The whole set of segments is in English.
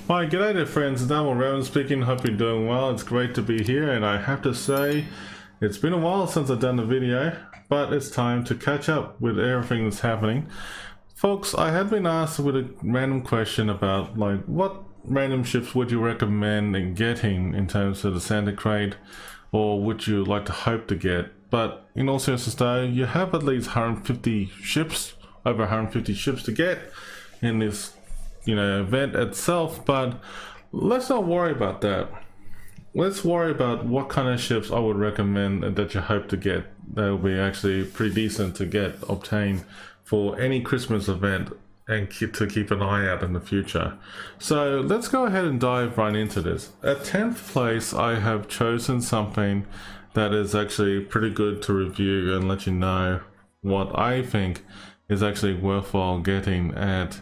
Hi, g'day there friends, it's Raven speaking, hope you're doing well. It's great to be here, and I have to say, it's been a while since I've done a video, but it's time to catch up with everything that's happening. Folks, I had been asked with a random question about like what random ships would you recommend in getting in terms of the Santa crate, or would you like to hope to get. But in all seriousness though, you have at least 150 ships, over 150 ships to get in this event itself, but let's not worry about that. Let's worry about what kind of ships I would recommend that you hope to get. That will be actually pretty decent to get obtained for any Christmas event and to keep an eye out in the future. So let's go ahead and dive right into this. At 10th place, I have chosen something that is actually pretty good to review and let you know what I think is actually worthwhile getting at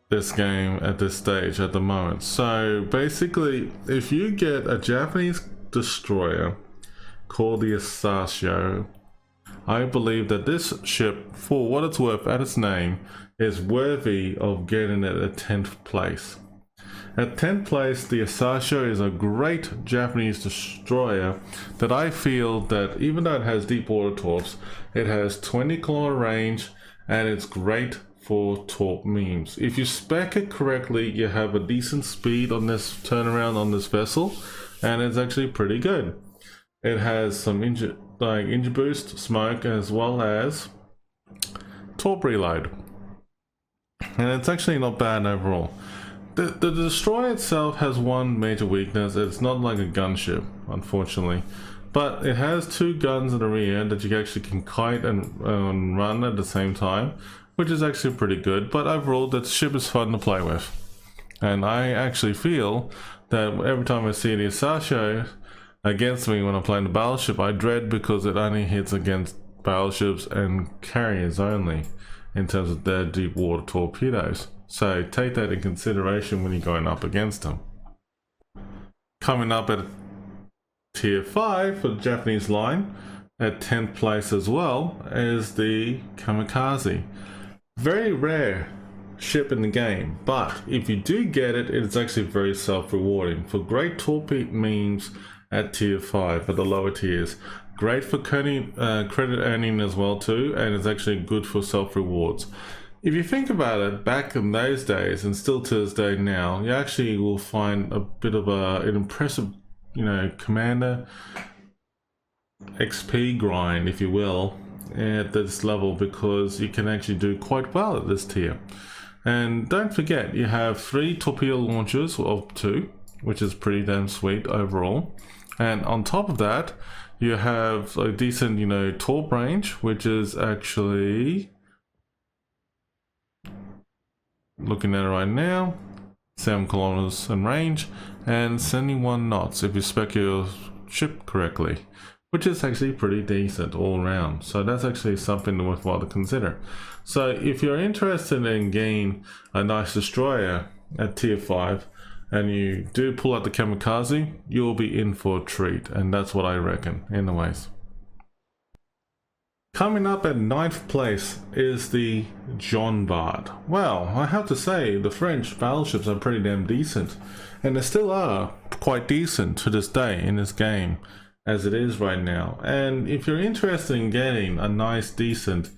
this game at this stage at the moment. So basically, if you get a Japanese destroyer called the Asashio, I believe that this ship, for what it's worth at its name, is worthy of getting it at 10th place. At 10th place, the Asashio is a great Japanese destroyer that I feel that even though it has deep water torps, it has 20-kilometer range and it's great for torp memes. If you spec it correctly, you have a decent speed on this turnaround on this vessel, and it's actually pretty good. It has some engine boost, smoke, as well as torp reload, and it's actually not bad overall. The destroyer itself has one major weakness. It's not like a gunship, unfortunately, but it has two guns in the rear that you actually can kite and run at the same time, which is actually pretty good. But overall, the ship is fun to play with, and I actually feel that every time I see the Asashio against me when I'm playing the battleship, I dread, because it only hits against battleships and carriers only in terms of their deep water torpedoes. So take that in consideration when you're going up against them. Coming up at tier 5 for the Japanese line, at 10th place as well, is the Kamikaze. Very rare ship in the game, but if you do get it, it's actually very self-rewarding for great torpedo memes at tier 5 at the lower tiers. Great for credit earning as well too, and it's actually good for self-rewards. If you think about it, back in those days and still to this day now, you actually will find a bit of an impressive commander XP grind, if you will, at this level, because you can actually do quite well at this tier. And don't forget, you have 3 torpedo launchers of 2, which is pretty damn sweet overall. And on top of that, you have a decent torp range, which is actually, looking at it right now, 7 kilometers in range and 71 knots if you spec your ship correctly, which is actually pretty decent all around. So that's actually something worthwhile to consider. So if you're interested in getting a nice destroyer at tier 5 and you do pull out the Kamikaze, you'll be in for a treat, and that's what I reckon anyways. Coming up at 9th place is the Bart. Well, I have to say, the French battleships are pretty damn decent, and they still are quite decent to this day in this game as it is right now. And if you're interested in getting a nice decent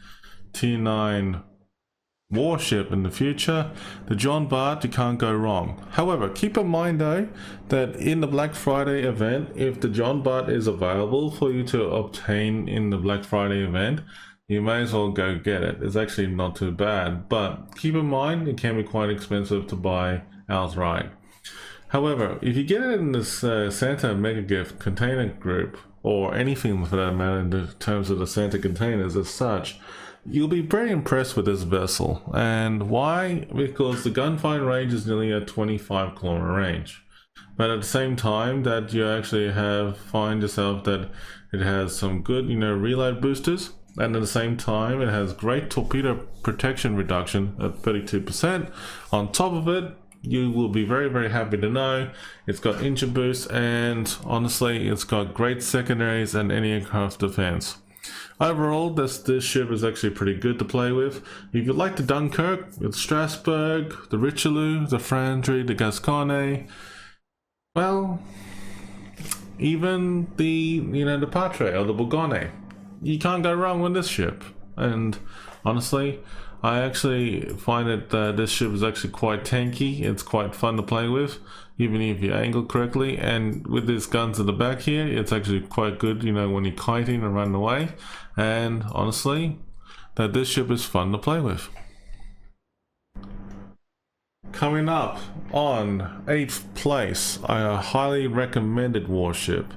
tier 9 warship in the future, the Bart, you can't go wrong. However, keep in mind though that in the Black Friday event, if the Bart is available for you to obtain in the Black Friday event, you may as well go get it. It's actually not too bad, but keep in mind it can be quite expensive to buy outright. However, if you get it in this Santa Mega Gift container group, or anything for that matter in terms of the Santa containers as such, you'll be very impressed with this vessel. And why? Because the gunfight range is nearly a 25-kilometer range, but at the same time that you actually find yourself that it has some good reload boosters, and at the same time it has great torpedo protection reduction at 32%. On top of it, you will be very, very happy to know it's got engine boost, and honestly it's got great secondaries and anti-aircraft defense. Overall, this ship is actually pretty good to play with. If you like the Dunkirk, the Strasbourg, the Richelieu, the Flandre, the Gasconne, well, even the the Patre or the Bourgogne, you can't go wrong with this ship. And honestly, I actually find that this ship is actually quite tanky. It's quite fun to play with, even if you angle correctly. And with these guns at the back here, it's actually quite good, when you're kiting and running away. And honestly, that this ship is fun to play with. Coming up on 8th place, a highly recommended warship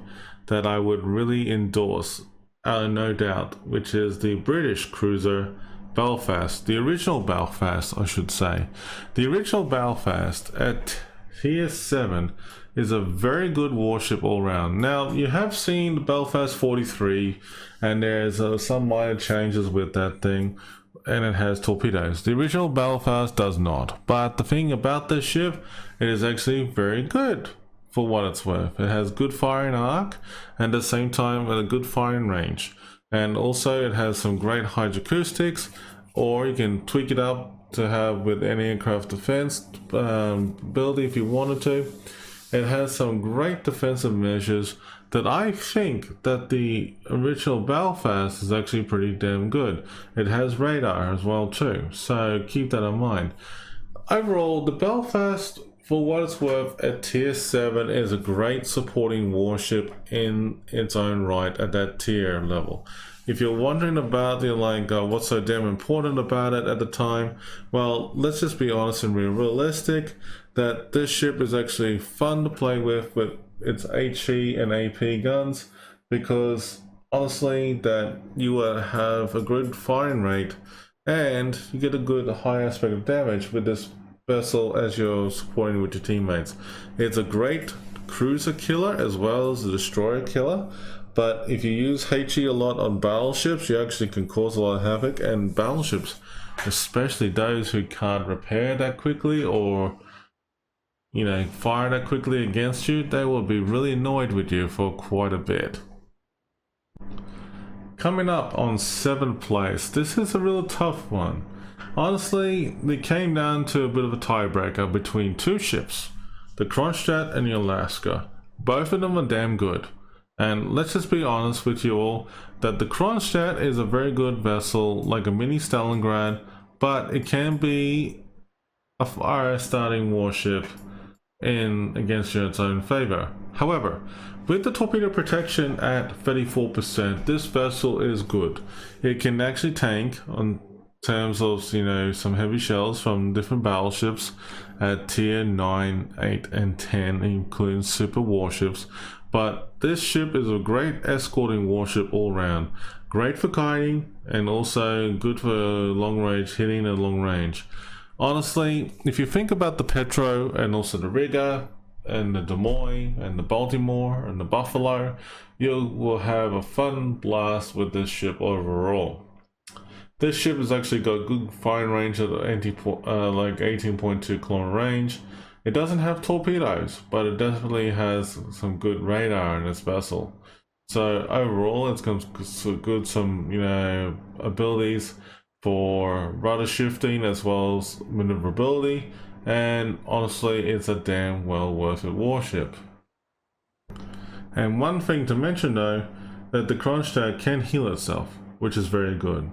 that I would really endorse, no doubt, which is the British cruiser Belfast. The original Belfast, I should say. The original Belfast at tier 7 is a very good warship all round. Now, you have seen the Belfast 43, and there's some minor changes with that thing, and it has torpedoes. The original Belfast does not, but the thing about this ship, it is actually very good for what it's worth. It has good firing arc, and at the same time a good firing range. And also it has some great hydroacoustics, or you can tweak it up to have with any aircraft defense ability if you wanted to. It has some great defensive measures that I think that the original Belfast is actually pretty damn good. It has radar as well too, so keep that in mind. Overall, the Belfast, for what it's worth, at tier 7 is a great supporting warship in its own right at that tier level. If you're wondering about what's so damn important about it at the time, well, let's just be honest and be realistic that this ship is actually fun to play with its HE and AP guns, because honestly that you will have a good firing rate and you get a good high aspect of damage with this vessel as you're supporting with your teammates. It's a great cruiser killer as well as a destroyer killer, but if you use HE a lot on battleships, you actually can cause a lot of havoc, and battleships, especially those who can't repair that quickly or fire that quickly against you, they will be really annoyed with you for quite a bit. Coming up on 7th place, this is a real tough one. Honestly, it came down to a bit of a tiebreaker between two ships, the Kronshtadt and the Alaska. Both of them are damn good. And let's just be honest with you all, that the Kronshtadt is a very good vessel, like a mini Stalingrad, but it can be a fire starting warship against you in its own favor. However, with the torpedo protection at 34%, this vessel is good. It can actually tank on terms of some heavy shells from different battleships at tier 9, 8 and 10, including super warships. But this ship is a great escorting warship all round. Great for kiting and also good for long range hitting and long range. Honestly, if you think about the Petro and also the Riga and the Des Moines and the Baltimore and the Buffalo, you will have a fun blast with this ship overall. This ship has actually got good firing range at 18.2 kilometer range. It doesn't have torpedoes, but it definitely has some good radar in its vessel. So overall, it's got some abilities for rudder shifting as well as maneuverability, and honestly, it's a damn well worth it warship. And one thing to mention though, that the Kronshtadt can heal itself, which is very good,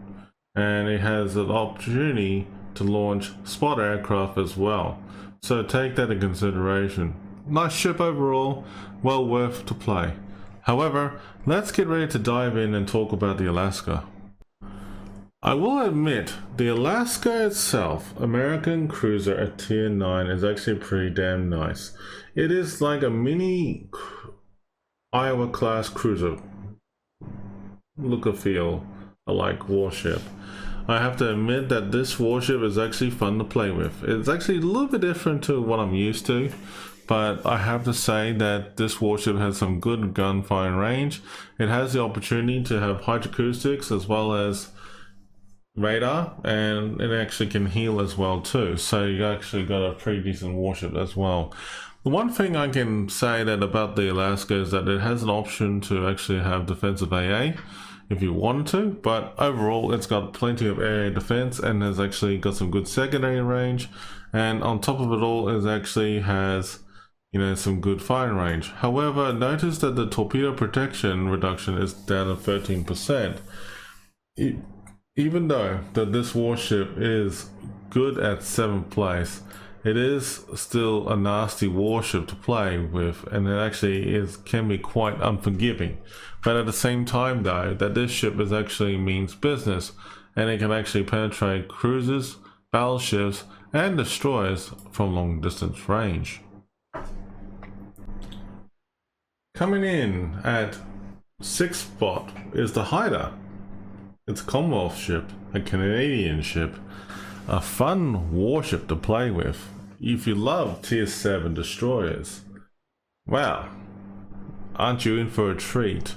and it has an opportunity to launch spotter aircraft as well. So take that into consideration. Nice ship overall, well worth to play. However, let's get ready to dive in and talk about the Alaska. I will admit, the Alaska itself, American cruiser at tier 9, is actually pretty damn nice. It is like a mini Iowa class cruiser. Look and feel alike warship. I have to admit that this warship is actually fun to play with. It's actually a little bit different to what I'm used to, but I have to say that this warship has some good gunfiring range. It has the opportunity to have hydroacoustics as well as radar, and it actually can heal as well too. So you actually got a pretty decent warship as well. The one thing I can say that about the Alaska is that it has an option to actually have defensive AA. if you wanted to, but overall it's got plenty of area defense and has actually got some good secondary range, and on top of it all it actually has, you know, some good firing range. However, notice that the torpedo protection reduction is down to 13%. Even though that this warship is good at 7th place, it is still a nasty warship to play with, and it actually can be quite unforgiving. But at the same time though, that this ship is actually means business, and it can actually penetrate cruisers, battleships and destroyers from long distance range. Coming in at 6th spot is the Haida. It's a Commonwealth ship, a Canadian ship, a fun warship to play with if you love tier 7 destroyers. Wow, aren't you in for a treat?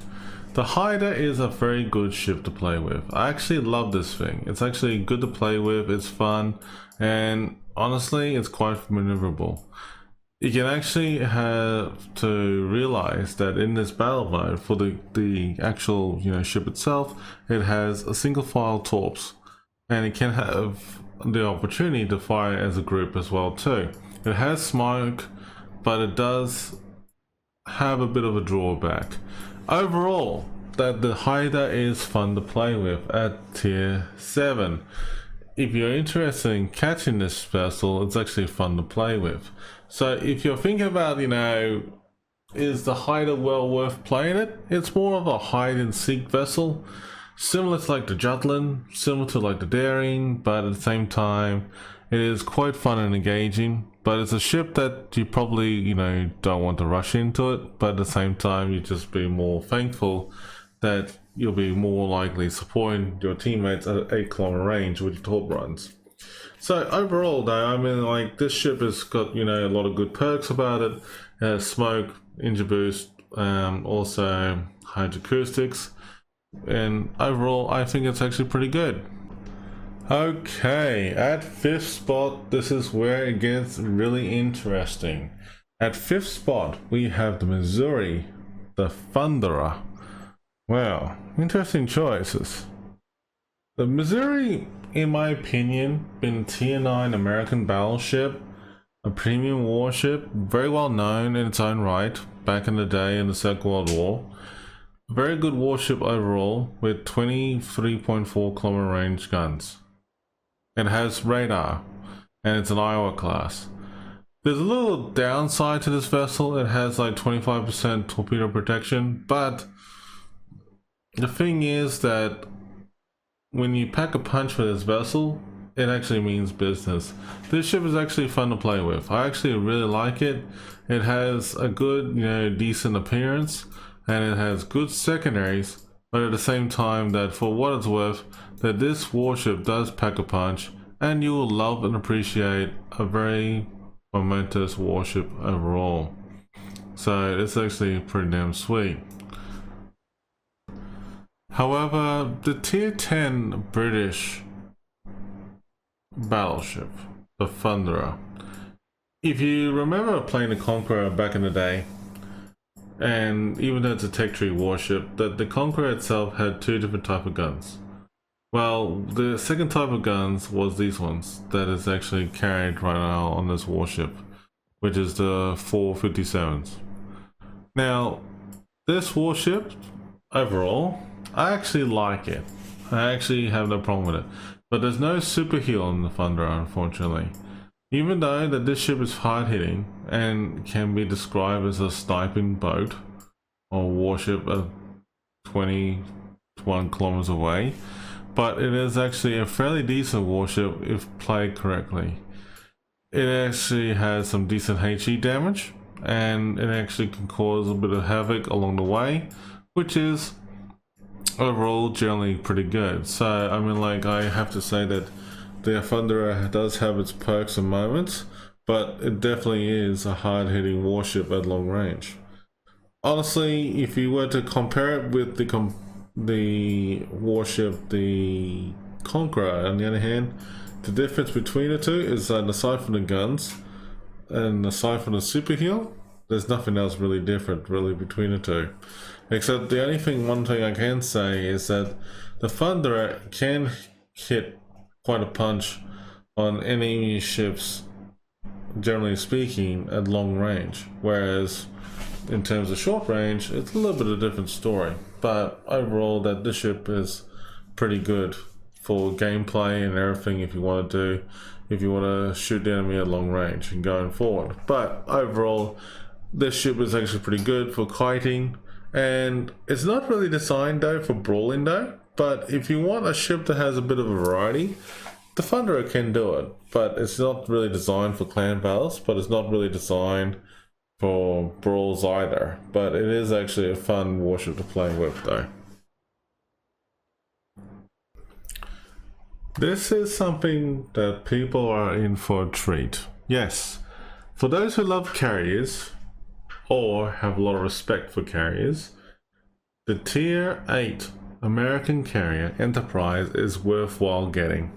The Haida is a very good ship to play with. I actually love this thing. It's actually good to play with, it's fun, and honestly it's quite maneuverable. You can actually have to realize that in this battle mode for the actual, you know, ship itself, it has a single file torps, and it can have the opportunity to fire as a group as well too. It has smoke, but it does have a bit of a drawback. Overall, that the Haida is fun to play with at tier 7. If you're interested in catching this vessel, it's actually fun to play with. So if you're thinking about, you know, is the Haida well worth playing it? It's more of a hide and seek vessel, similar to like the Jutland, similar to like the Daring, but at the same time it is quite fun and engaging. But it's a ship that you probably, you know, don't want to rush into it, but at the same time you just be more thankful that you'll be more likely supporting your teammates at 8 kilometer range with your torp runs. So overall though, I mean, like, this ship has got, you know, a lot of good perks about it. It has smoke, engine boost, also hydroacoustics, and overall I think it's actually pretty good. Okay, at 5th spot, this is where it gets really interesting. At 5th spot we have the Missouri, the Thunderer. Wow, interesting choices. The Missouri, in my opinion, been a tier 9 American battleship, a premium warship, very well known in its own right back in the day in the Second World War. Very good warship overall with 23.4 kilometer range guns. It has radar, and it's an Iowa class. There's a little downside to this vessel. It has like 25% torpedo protection, but the thing is that when you pack a punch with this vessel, it actually means business. This ship is actually fun to play with. I actually really like it. It has a good, you know, decent appearance, and it has good secondaries, but at the same time, that for what it's worth, that this warship does pack a punch, and you will love and appreciate a very momentous warship overall. So it's actually pretty damn sweet. However, the tier 10 British battleship, the Thunderer. If you remember playing the Conqueror back in the day, and even though it's a tech tree warship, that the Conqueror itself had 2 different type of guns. Well, the second type of guns was these ones that is actually carried right now on this warship, which is the 457s. Now, this warship overall, I actually like it. I actually have no problem with it. But there's no super heal in the Thunderer, unfortunately. Even though that this ship is hard hitting and can be described as a sniping boat or warship at 21 kilometers away, but it is actually a fairly decent warship if played correctly. It actually has some decent HE damage, and it actually can cause a bit of havoc along the way, which is overall generally pretty good. So I mean, like, I have to say that the Thunderer does have its perks and moments, but it definitely is a hard-hitting warship at long range. Honestly, if you were to compare it with the warship, the Conqueror, on the other hand, the difference between the two is that aside from the guns and aside from the super heal, there's nothing else really different really between the two. Except the only thing, one thing I can say is that the Thunderer can hit quite a punch on enemy ships, generally speaking, at long range. Whereas in terms of short range, it's a little bit of a different story. But overall, that this ship is pretty good for gameplay and everything if you want to shoot the enemy at long range and going forward. But overall, this ship is actually pretty good for kiting, and it's not really designed though for brawling though. But if you want a ship that has a bit of a variety, the Thunderer can do it. But it's not really designed for clan battles, but it's not really designed for brawls either. But it is actually a fun warship to play with though. This is something that people are in for a treat. Yes, for those who love carriers or have a lot of respect for carriers, the Tier 8 American carrier Enterprise is worthwhile getting.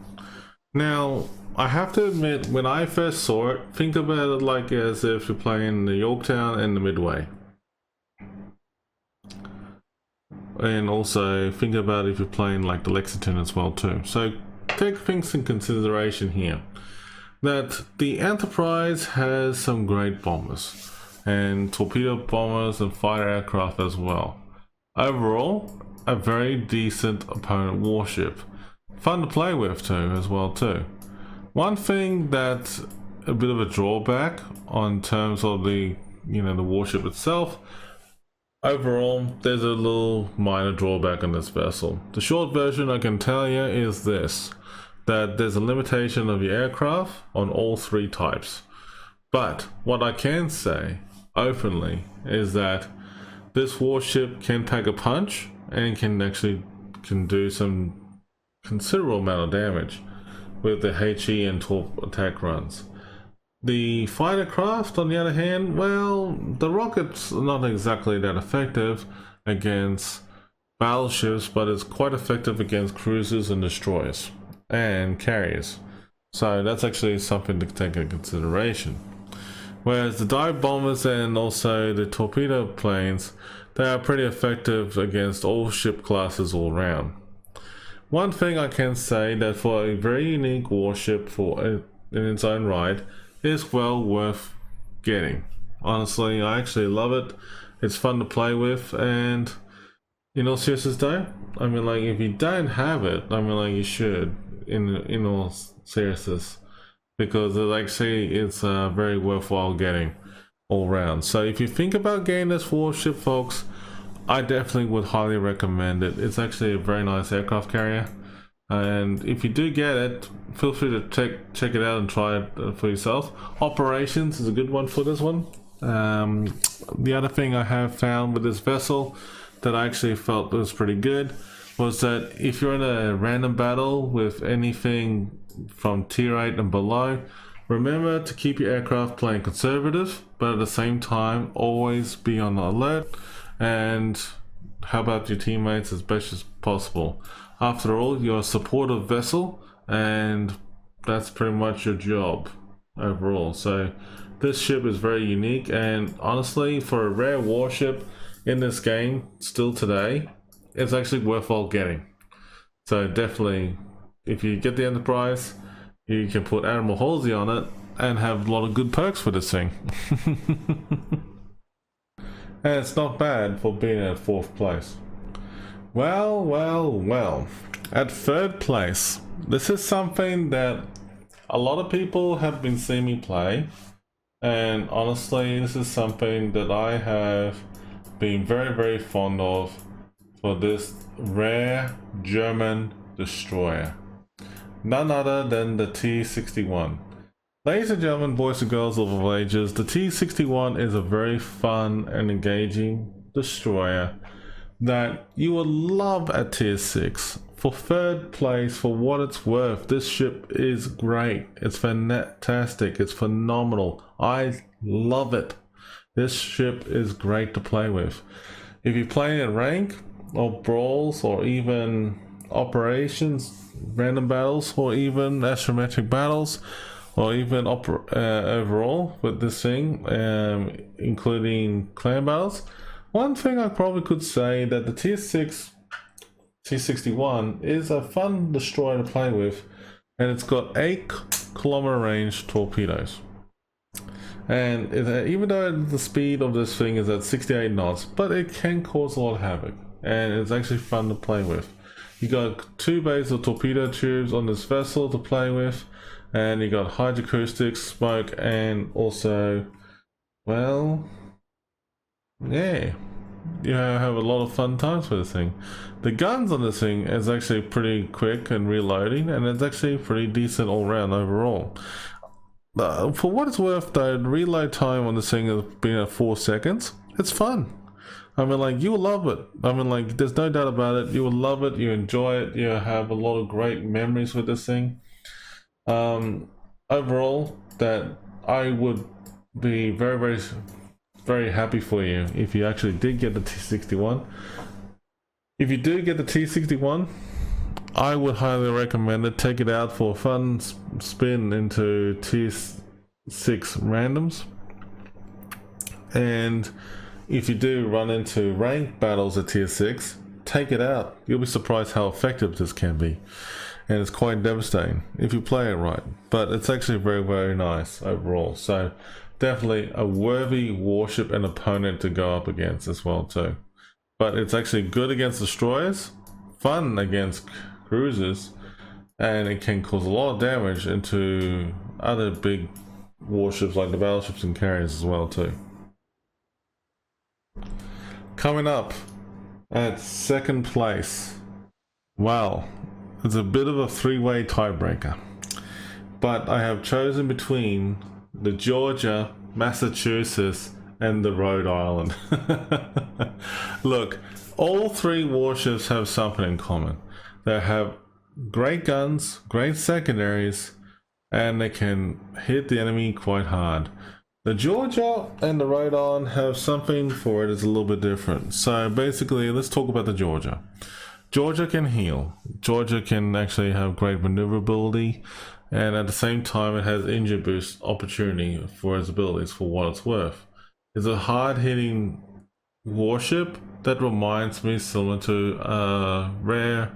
Now, I have to admit, when I first saw it, think about it like as if you're playing the Yorktown and the Midway. And also think about if you're playing like the Lexington as well too. So take things in consideration here. That the Enterprise has some great bombers and torpedo bombers and fighter aircraft as well. Overall, a very decent opponent warship. Fun to play with too as well too. One thing that's a bit of a drawback on terms of the the warship itself, overall there's a little minor drawback on this vessel. The short version I can tell you is this, that there's a limitation of your aircraft on all three types. But what I can say openly is that this warship can pack a punch and can do some considerable amount of damage with the HE and torp attack runs. The fighter craft, on the other hand, well, the rockets are not exactly that effective against battleships, but it's quite effective against cruisers and destroyers and carriers. So that's actually something to take into consideration. Whereas the dive bombers and also the torpedo planes, they are pretty effective against all ship classes all around. One thing I can say that for a very unique warship in its own right is well worth getting. Honestly, I actually love it. It's fun to play with, and in all seriousness though, I mean, like, if you don't have it, I mean, like, you should in all seriousness, because it's very worthwhile getting all round. So if you think about getting this warship, folks, I definitely would highly recommend it. It's actually a very nice aircraft carrier, and if you do get it, feel free to check it out and try it for yourself. Operations is a good one for this one. The other thing I have found with this vessel that I actually felt was pretty good was that if you're in a random battle with anything from tier 8 and below, remember to keep your aircraft playing conservative, but at the same time always be on alert and help out your teammates as best as possible. After all, you're a supportive vessel, and that's pretty much your job overall. So this ship is very unique, and honestly, for a rare warship in this game still today, it's actually worthwhile getting. So definitely, if you get the Enterprise, you can put Admiral Halsey on it and have a lot of good perks for this thing. And it's not bad for being at 4th place. Well, well, well. At 3rd place, this is something that a lot of people have been seeing me play, and honestly, this is something that I have been very, very fond of for this rare German destroyer. None other than the T-61. Ladies and gentlemen, boys and girls of all ages, the T-61 is a very fun and engaging destroyer that you will love at tier 6. For 3rd place, for what it's worth, this ship is great. It's fantastic. It's phenomenal. I love it. This ship is great to play with. If you're playing at rank or brawls or even operations, random battles, or even astrometric battles, or even overall with this thing, including clan battles. One thing I probably could say that the tier 6 T61 is a fun destroyer to play with, and it's got 8-kilometer range torpedoes. And even though the speed of this thing is at 68 knots, but it can cause a lot of havoc, and it's actually fun to play with. You got 2 bays of torpedo tubes on this vessel to play with, and you got hydroacoustics, smoke, and also, well, yeah, you have a lot of fun times with this thing. The guns on this thing is actually pretty quick and reloading, and it's actually pretty decent all round overall. For what it's worth though, the reload time on this thing has been at 4 seconds. It's fun. I mean, like, you will love it. I mean, like, there's no doubt about it. You will love it, you enjoy it, you have a lot of great memories with this thing. Overall, that I would be very, very happy for you if you actually did get the T61. If you do get the T61, I would highly recommend it. Take it out for a fun spin into tier 6 randoms, and if you do run into ranked battles at tier 6, take it out. You'll be surprised how effective this can be, and it's quite devastating if you play it right. But it's actually very nice overall, so definitely a worthy warship and opponent to go up against as well too. But it's actually good against destroyers, fun against cruisers, and it can cause a lot of damage into other big warships like the battleships and carriers as well too. Coming up at second place, well, it's a bit of a 3-way tiebreaker, but I have chosen between the Georgia, Massachusetts, and the Rhode Island. Look, all 3 warships have something in common. They have great guns, great secondaries, and they can hit the enemy quite hard. The Georgia and the Rhode Island have something for it that's a little bit different. So basically, let's talk about the Georgia. Georgia can heal. Georgia can actually have great maneuverability, and at the same time it has injury boost opportunity for its abilities for what it's worth. It's a hard-hitting warship that reminds me similar to a rare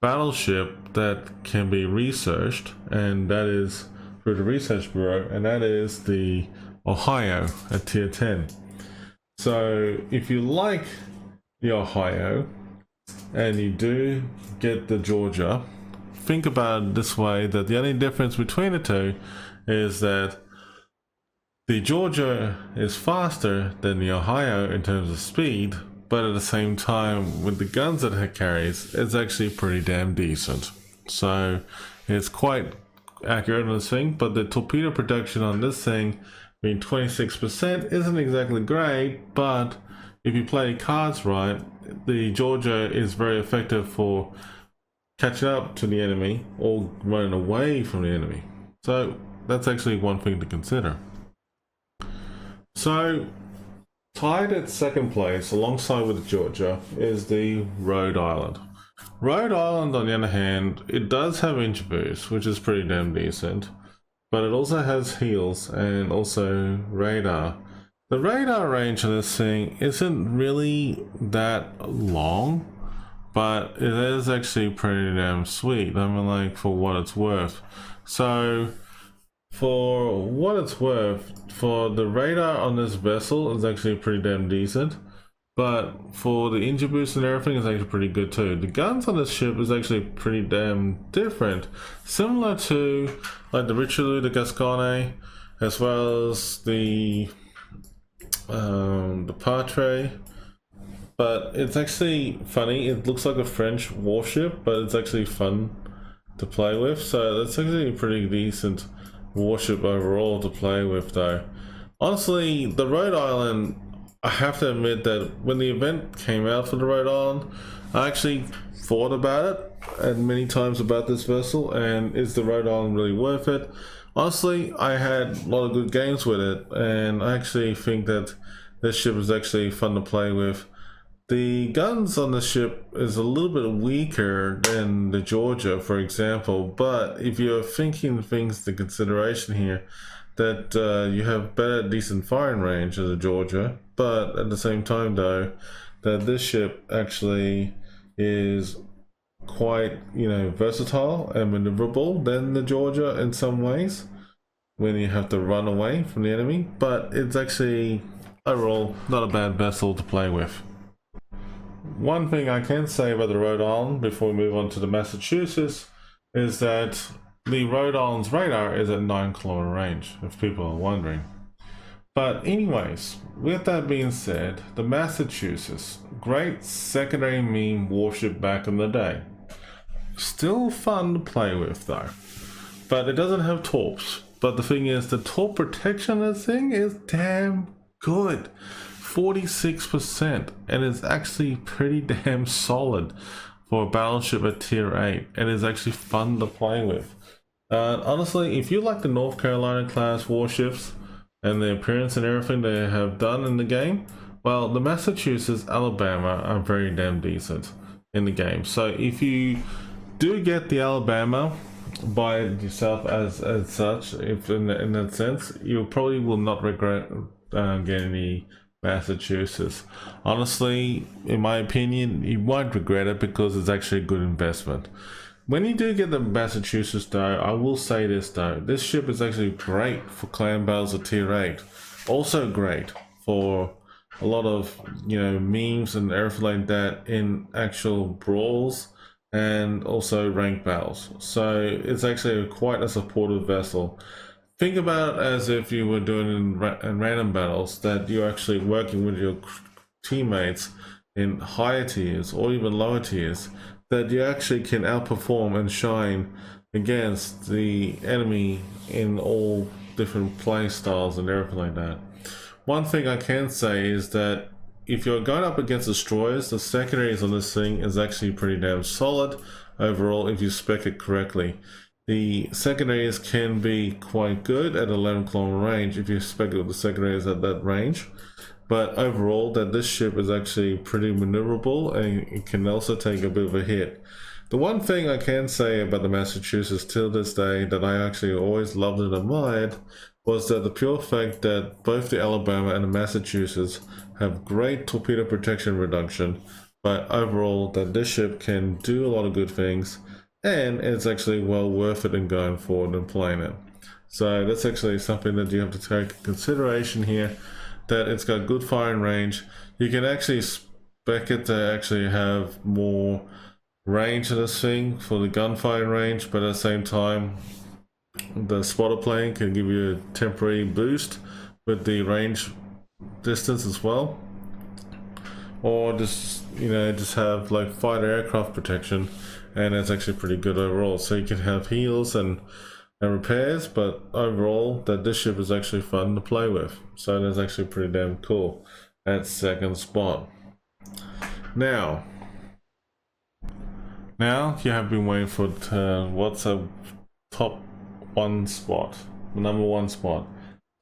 battleship that can be researched, and that is through the research bureau, and that is the Ohio at tier 10. So if you like the Ohio and you do get the Georgia, think about it this way, that the only difference between the two is that the Georgia is faster than the Ohio in terms of speed, but at the same time, with the guns that it carries, it's actually pretty damn decent. So it's quite accurate on this thing, but the torpedo production on this thing being 26% isn't exactly great, but if you play cards right, the Georgia is very effective for catching up to the enemy or running away from the enemy. So that's actually one thing to consider. So tied at second place alongside with Georgia is the Rhode Island. Rhode Island, on the other hand, it does have inch boost, which is pretty damn decent, but it also has heals and also radar. The radar range of this thing isn't really that long, but it is actually pretty damn sweet. I mean, like, for what it's worth. So for what it's worth, for the radar on this vessel is actually pretty damn decent, but for the engine boost and everything is actually pretty good too. The guns on this ship is actually pretty damn different, similar to like the Richelieu, the Gascony, as well as the Patray, but it's actually funny. It looks like a French warship, but it's actually fun to play with, so that's actually a pretty decent warship overall to play with though. Honestly, the Rhode Island, I have to admit that when the event came out for the Rhode Island, I actually thought about it and many times about this vessel, and is the Rhode Island really worth it? Honestly, I had a lot of good games with it, and I actually think that this ship is actually fun to play with. The guns on the ship is a little bit weaker than the Georgia, for example, but if you're thinking things into consideration here, that you have better decent firing range as a Georgia, but at the same time though, that this ship actually is quite, you know, versatile and maneuverable than the Georgia in some ways when you have to run away from the enemy, but it's actually overall not a bad vessel to play with. One thing I can say about the Rhode Island before we move on to the Massachusetts is that the Rhode Island's radar is at 9-kilometer range, if people are wondering. But anyways, with that being said, the Massachusetts, great secondary meme warship back in the day. Still fun to play with though. But it doesn't have torps. But the thing is, the torp protection of this thing is damn good. 46%, and it's actually pretty damn solid for a battleship at tier 8, and is actually fun to play with. Honestly, if you like the North Carolina class warships and the appearance and everything they have done in the game, well, the Massachusetts, Alabama are very damn decent in the game. So if you do get the Alabama, buy it yourself as such, if in that sense, you probably will not regret getting the Massachusetts. Honestly, in my opinion, you won't regret it because it's actually a good investment. When you do get the Massachusetts though, I will say this though, this ship is actually great for clan battles at tier 8. Also great for a lot of, you know, memes and everything like that in actual brawls and also rank battles. So it's actually quite a supportive vessel. Think about it as if you were doing in random battles, that you're actually working with your teammates in higher tiers or even lower tiers, that you actually can outperform and shine against the enemy in all different play styles and everything like that. One thing I can say is that if you're going up against destroyers, the secondaries on this thing is actually pretty damn solid overall if you spec it correctly. The secondaries can be quite good at 11-kilometer range if you spec it with the secondaries at that range, but overall that this ship is actually pretty maneuverable and it can also take a bit of a hit. The one thing I can say about the Massachusetts till this day that I actually always loved and admired was that the pure fact that both the Alabama and the Massachusetts have great torpedo protection reduction, but overall that this ship can do a lot of good things, and it's actually well worth it in going forward and playing it. So that's actually something that you have to take into consideration here, that it's got good firing range. You can actually spec it to actually have more range of this thing for the gunfiring range, but at the same time the spotter plane can give you a temporary boost with the range distance as well, or just, you know, just have like fighter aircraft protection, and it's actually pretty good overall. So you can have heals and repairs, but overall that this ship is actually fun to play with, so that's actually pretty damn cool at second spot. Now you have been waiting for what's a top one spot, the number one spot.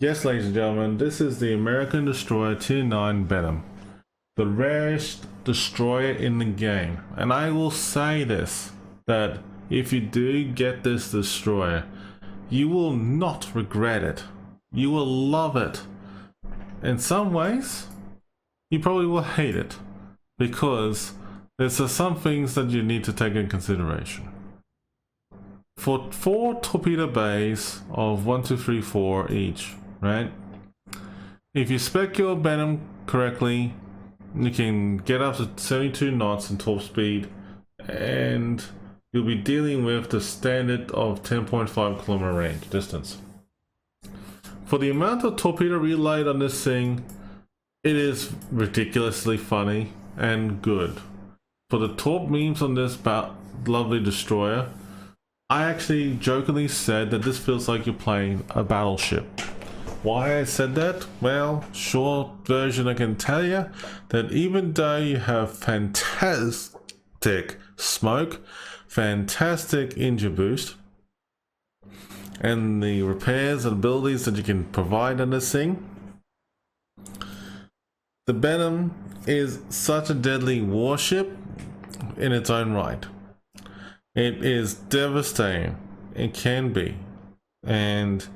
Yes, ladies and gentlemen, this is the American Destroyer Tier 9 Benham, the rarest destroyer in the game. And I will say this, that if you do get this destroyer, you will not regret it. You will love it. In some ways, you probably will hate it, because there's some things that you need to take in consideration. For 4 torpedo bays of 1, 2, 3, 4 each, right? If you spec your Benham correctly, you can get up to 72 knots in top speed, and you'll be dealing with the standard of 10.5 kilometer range distance. For the amount of torpedo relayed on this thing, it is ridiculously funny and good. For the torp memes on this lovely destroyer, I actually jokingly said that this feels like you're playing a battleship. Why I said that? Well, short version, I can tell you that even though you have fantastic smoke, fantastic engine boost, and the repairs and abilities that you can provide on this thing, The Benham is such a deadly warship in its own right. It is devastating. It can be. And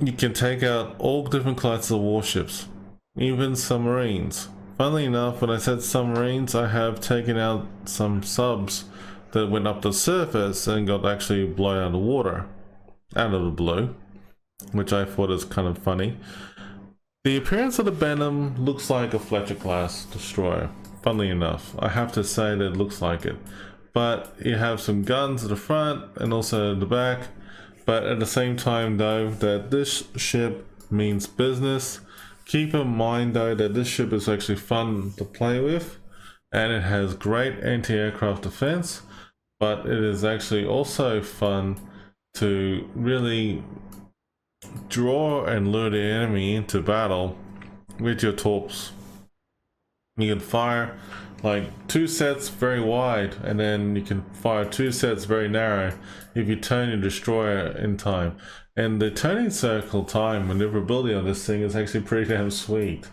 you can take out all different classes of warships, even submarines. Funnily enough, when I said submarines, I have taken out some subs that went up the surface and got actually blown out of the water, out of the blue, which I thought is kind of funny. The appearance of the Benham looks like a Fletcher class destroyer. Funnily enough, I have to say that it looks like it. But you have some guns at the front and also at the back. But at the same time though, that this ship means business. Keep in mind though that this ship is actually fun to play with, and it has great anti-aircraft defense, but it is actually also fun to really draw and lure the enemy into battle with your torps. You can fire like 2 sets very wide, and then you can fire 2 sets very narrow if you turn your destroyer in time. And the turning circle time maneuverability of this thing is actually pretty damn sweet.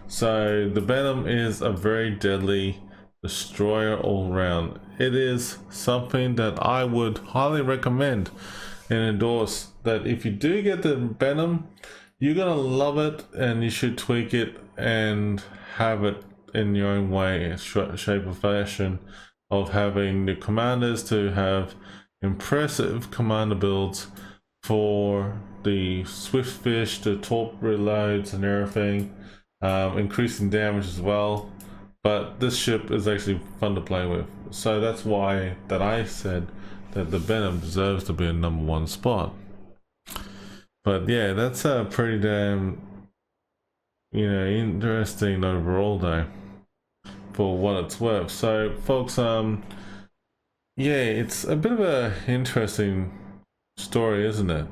So the Benham is a very deadly destroyer all around. It is something that I would highly recommend and endorse, that if you do get the Benham, you're gonna love it, and you should tweak it and have it in your own way, shape or fashion, of having the commanders to have impressive commander builds for the swift fish, the torp reloads and everything, increasing damage as well. But this ship is actually fun to play with, so that's why that I said that the Benham deserves to be a #1 spot. But yeah, that's a pretty damn, you know, interesting overall though, for what it's worth. So folks, yeah, it's a bit of a interesting story, isn't it?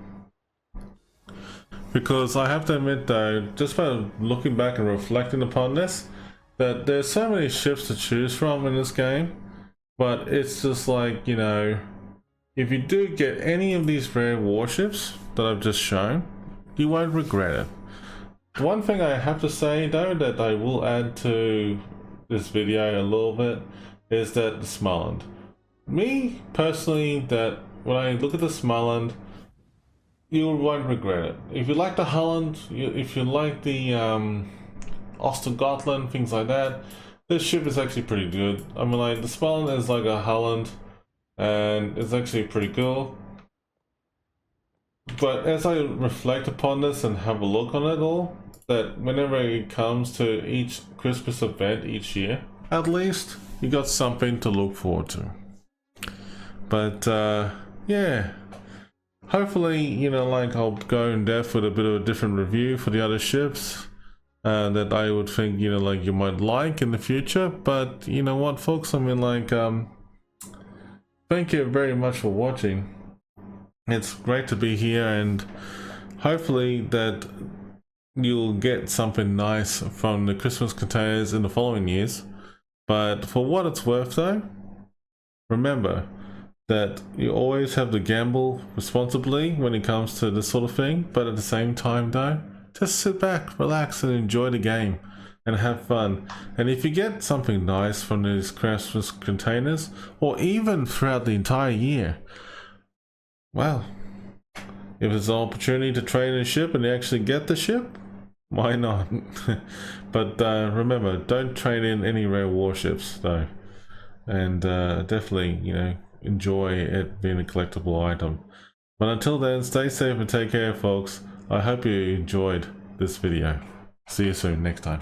Because I have to admit though, just by looking back and reflecting upon this, that there's so many ships to choose from in this game, but it's just like, you know, if you do get any of these rare warships that I've just shown, you won't regret it. One thing I have to say though, that I will add to this video a little bit, is that the Smaland. Me personally, that when I look at the Smaland, you won't regret it. If you like the Holland, if you like the Ostergotland, things like that, this ship is actually pretty good. I mean, like, the Smaland is like a Holland, and it's actually pretty cool. But as I reflect upon this and have a look on it all, that whenever it comes to each Christmas event each year, at least you got something to look forward to. But yeah, hopefully, you know, like, I'll go in depth with a bit of a different review for the other ships that I would think, you know, like, you might like in the future. But you know what, folks, I mean, like, thank you very much for watching. It's great to be here, and hopefully that you'll get something nice from the Christmas containers in the following years. But for what it's worth though, remember that you always have to gamble responsibly when it comes to this sort of thing. But at the same time though, just sit back, relax, and enjoy the game and have fun. And if you get something nice from these Christmas containers, or even throughout the entire year, well, if it's an opportunity to trade in a ship and you actually get the ship, why not? But remember, don't trade in any rare warships though, and definitely, you know, enjoy it being a collectible item. But until then, stay safe and take care, folks. I hope you enjoyed this video. See you soon next time.